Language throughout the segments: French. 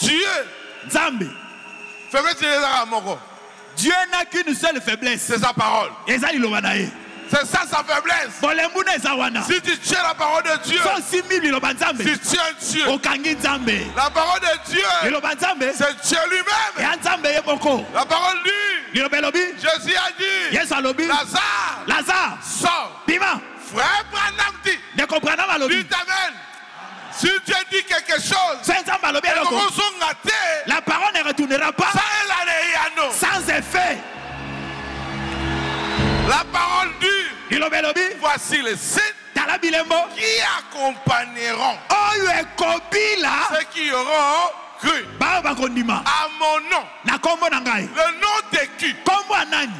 Dieu. Nzambe. Faiblesse de la moko. Dieu n'a qu'une seule faiblesse. C'est sa parole. Eza liloba na ye. C'est ça sa faiblesse. Bolembu na eza wana. Si tu tiens la parole de Dieu, Si liloba Nzambe. si tu tiens Dieu, Okangi Nzambe. la parole de Dieu, Liloba Nzambe. c'est Dieu lui-même. Ya Nzambe ye moko. La parole dit, Liloba lobi. Jésus a dit, Yesu alobi. Lazare. sors. Bima. Frère Branham dit, Ne comprenons pas lobi. dit amen. Si Dieu dit quelque chose, C'est Nzambe alobi eloko. La parole ne retournera pas sans effet. La parole dit, Liloba lobi. voici les signes Tala bilembo. qui accompagneront Oyo ekobila. ceux qui auront cru Ba bakondima. à mon nom. Na kombo na ngai. Le nom de qui? Kombo anani.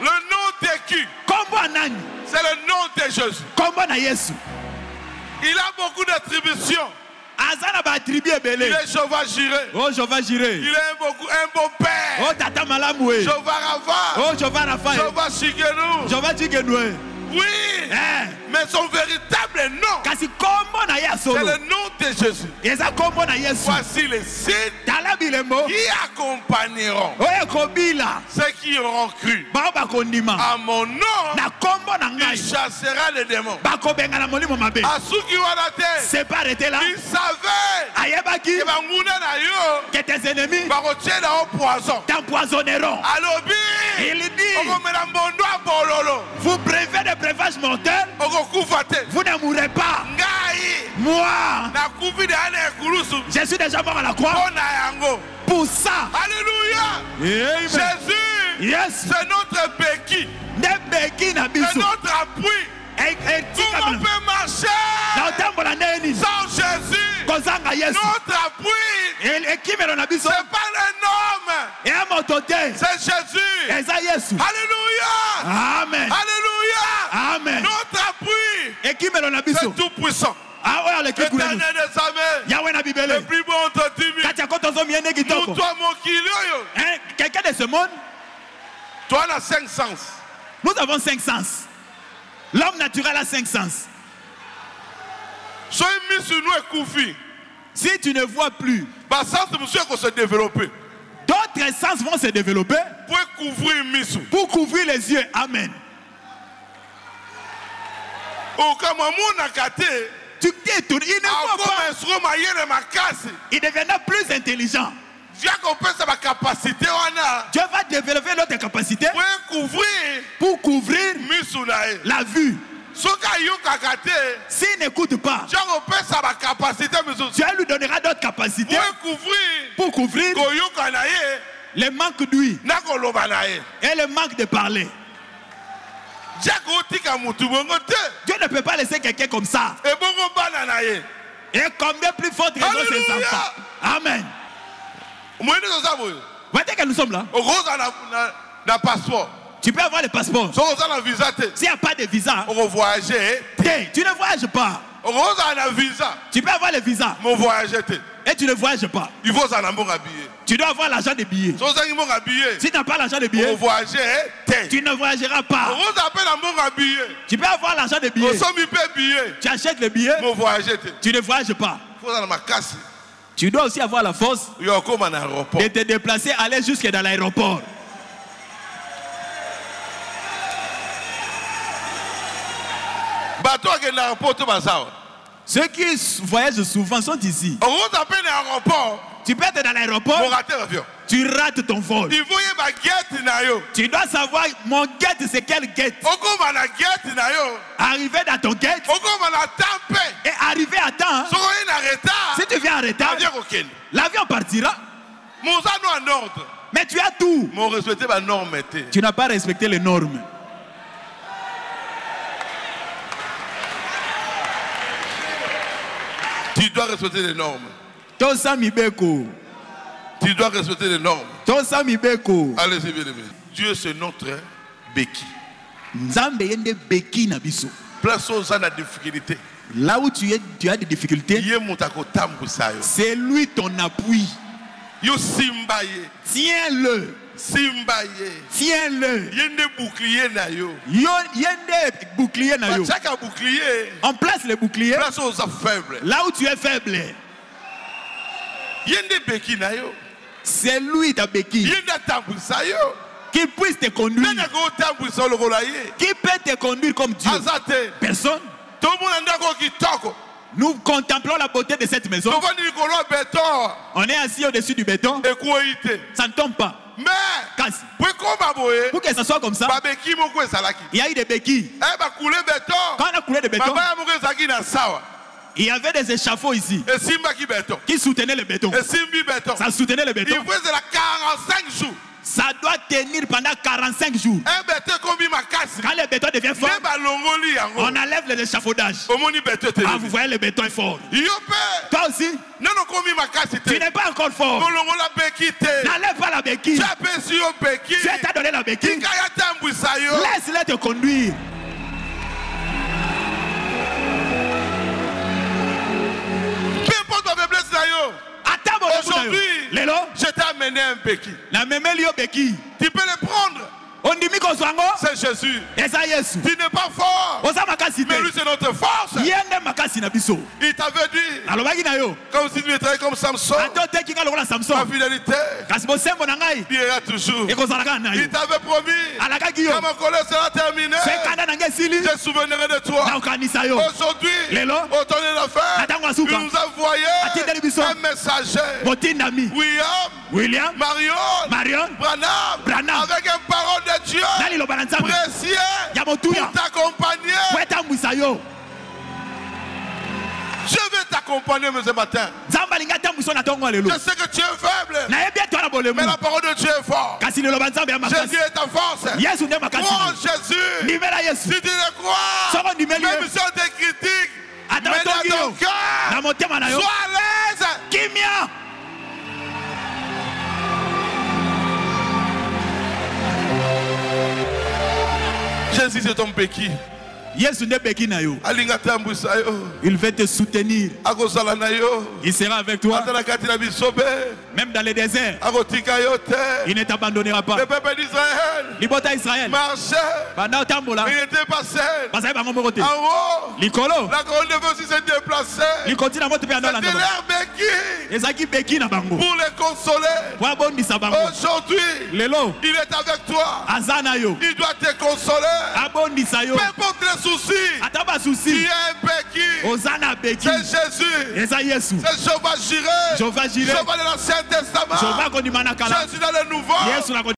Le nom de qui? Kombo anani. C'est le nom de Jésus. Kombo na Yesu. Il a beaucoup d'attributions. Azana ba tribu Il ebele. est Jéhovah Jireh. Oh Jéhovah Jireh. Il est un bon père. Oh tata malamu e. Jéhovah Rapha. Oh Jéhovah Rapha. Jéhovah Shikenu. Jéhovah Tchigenoué. Oui. Eh. Mais son véritable nom, Kasi kombo na ya c'est solo. le nom de Jésus. Eza kombo na Yesu. Voici les signes Tala bilembo. qui accompagneront Oh ekobila. ceux qui auront cru. Ba bakondima. À mon nom, Na kombo na il ngai. chassera les démons. Bakobenga na molimo mabe. À ceux qui vont la terre, C'est pas arrêté là. ils savaient Ayebaki que Banguna na yo, que tes ennemis barotier na au poison. t'empoisonneront. Alobi, Il dit, okomela mbondo a bololo, vous brevez de breuvage mortel, okokufa te. vous ne mourrez pas. Ngai, Moi, na kufi de ane ekulusu, je suis déjà mort à la croix. ona yango. Pour ça, Alléluia. Amen. Jésus, Yes, c'est notre béquille, ne beki na c'est biso. notre appui. Comment on peut marcher Na otambola neni sans Jésus? kozanga Yesu. Notre appui, Ekimelo na biso. c'est pas le nom, Et motote. c'est Jésus. Eza Yesu. Alléluia. Amen. Alléluia. Amen. Notre appui, Ekimelo na biso. c'est tout puissant. Ah ouais, le kikulenu. Éternel des armées, Yahweh na le bibele. plus bon entre 10 000. Katia kotozo miene Nous, kitoko. toi, mon kilio, Hein, quelqu'un de ce monde, toi, on a 5 sens. nous avons 5 sens. L'homme naturel a 5 sens. Sois mis sur nous et koufi. Si tu ne vois plus, Bah, sens de monsieur qu'on se développer. d'autres sens vont se développer Pour couvrir mis. pour couvrir les yeux. Amen. Au cas où on a gâté, Tu t'étonnes, il ne voit pas. Il deviendra plus intelligent. Viens qu'on peut sa capacité, on a. Dieu va développer notre capacité Pour couvrir pour couvrir mis. la vue. Ce qu'a gâté, S'il n'écoute pas, Dieu qu'on peut sa capacité, Dieu lui donnera d'autres capacités pour couvrir. pour couvrir le manque d'huile et le manque de parler. Dieu ne peut pas laisser quelqu'un comme ça. Et combien plus fort raison ses enfants. Amen. Voyez que nous sommes là. Tu peux avoir le passeport. S'il n'y a pas de visa, tu ne voyages pas. Tu peux avoir le visa et tu ne voyages pas. Tu dois avoir l'argent des billets. Si tu n'as pas l'argent des billets, tu ne voyageras pas. Tu peux avoir l'argent des billets. Tu achètes les billets, tu ne voyages pas. Tu dois aussi avoir la force de te déplacer, aller jusque dans l'aéroport. Ceux qui voyagent souvent sont ici. Tu peux être dans l'aéroport, tu rates ton vol. Tu dois savoir, mon gate c'est quel gate. Arriver dans ton gate et arriver à temps. Si tu viens en retard, l'avion partira. Mais tu as tout. Tu n'as pas respecté les normes. Tu dois respecter les normes. Tu dois respecter les normes. Allez-y, bien aimé. Dieu, c'est notre béquille. Place aux gens la difficulté. Là où tu as des difficultés, c'est lui ton appui. Tiens-le. Tiens-le. Bouclier na yo. On place les boucliers place aux faibles. là où tu es faible. C'est lui ta béquille. Qui puisse te conduire. Qui peut te conduire comme Dieu? Personne. Nous contemplons la beauté de cette maison. On est assis au-dessus du béton. Ça ne tombe pas. Mais pour que ça soit comme ça, il y a eu des béquilles. Quand on a coulé de béton, il y avait des échafauds ici qui soutenaient le béton. Ça soutenait le béton. Il faisait 45 jours. Ça doit tenir pendant 45 jours. Quand le béton devient fort, on enlève les échafaudages. Ah, vous voyez, le béton est fort. Toi aussi, tu n'es pas encore fort. N'enlève pas la béquille. Dieu t'a donné la béquille. Laisse-le te conduire. Aujourd'hui, je t'ai amené un béquille. Tu peux le prendre. C'est Jésus. Tu n'es pas fort. Mais lui, c'est notre force. Il t'avait dit, comme si tu étais comme Samson, ta fidélité ira toujours. Il t'avait promis, quand ma colère sera terminée, je souviendrai de toi. Aujourd'hui, au temps de la fête, il nous a envoyé un messager. William, Marion, Branham, avec une parole de Dieu précieux pour t'accompagner. Je vais t'accompagner ce matin. Je sais que tu es faible, mais la parole de Dieu est forte. Jésus est ta force. Crois en Jésus. Si tu le crois, même si on te critique, mets dans ton cœur, sois à l'aise. Jésus, c'est ton béquille. Il veut te soutenir. Il sera avec toi. Même dans le désert, il ne t'abandonnera pas. Le peuple d'Israël marchait. Il n'était pas seul. En haut, la colonne devait aussi se déplacer. C'était leur béquille pour les consoler. Aujourd'hui, il est avec toi. Il doit te consoler. Peu importe les soucis, il y a un béquille. C'est Jésus. C'est Jéhovah Jireh. Jéhovah de l'Ancien Testament. Jésus dans le Nouveau.